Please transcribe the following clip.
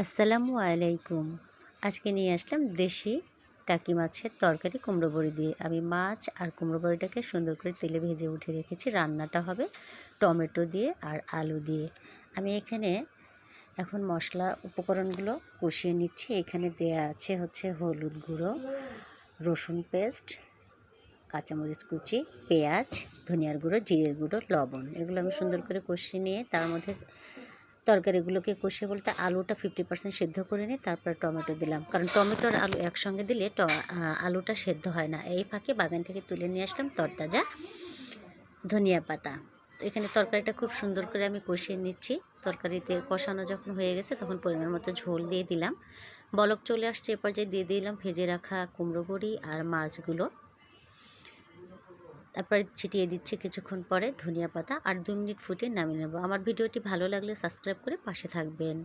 আসসালামু আলাইকুম। আজকে নিয়ে আসলাম দেশি টাকি মাছের তরকারি কুমড়ো বড়ি দিয়ে। আমি মাছ আর কুমড়ো বড়িটাকে সুন্দর করে তেলে ভেজে উঠে রেখেছি। রান্নাটা হবে টমেটো দিয়ে আর আলু দিয়ে। আমি এখানে এখন মশলা উপকরণগুলো কষিয়ে নিচ্ছি। এখানে দেয়া আছে হলুদ গুঁড়ো, রসুন পেস্ট, কাঁচামরিচ কুচি, পেঁয়াজ, ধনিয়ার গুঁড়ো, জিরের গুঁড়ো, লবণ। এগুলো আমি সুন্দর করে কষিয়ে নিয়ে তার মধ্যে তরকারিগুলোকে কষিয়ে বলতে আলুটা 50% সেদ্ধ করে নিয়ে তারপরে টমেটো দিলাম, কারণ টমেটো আর আলু একসঙ্গে দিলে আলুটা সেদ্ধ হয় না। এই ফাঁকে বাগান থেকে তুলে নিয়ে আসলাম তরতাজা ধনিয়া পাতা। তো এখানে তরকারিটা খুব সুন্দর করে আমি কষিয়ে নিচ্ছি। তরকারিতে কষানো যখন হয়ে গেছে তখন পরিমাণ মতো ঝোল দিয়ে দিলাম। বলক চলে আসছে, এ পর্যায়ে দিয়ে দিলাম ভেজে রাখা কুমড়ো বড়ি আর মাছগুলো। তারপরে ছিটিয়ে দিচ্ছি কিছুক্ষণ পরে ধনিয়া পাতা আর 2 মিনিট ফুটিয়ে নামিয়ে নেব। আমার ভিডিওটি ভালো লাগলে সাবস্ক্রাইব করে পাশে থাকবেন।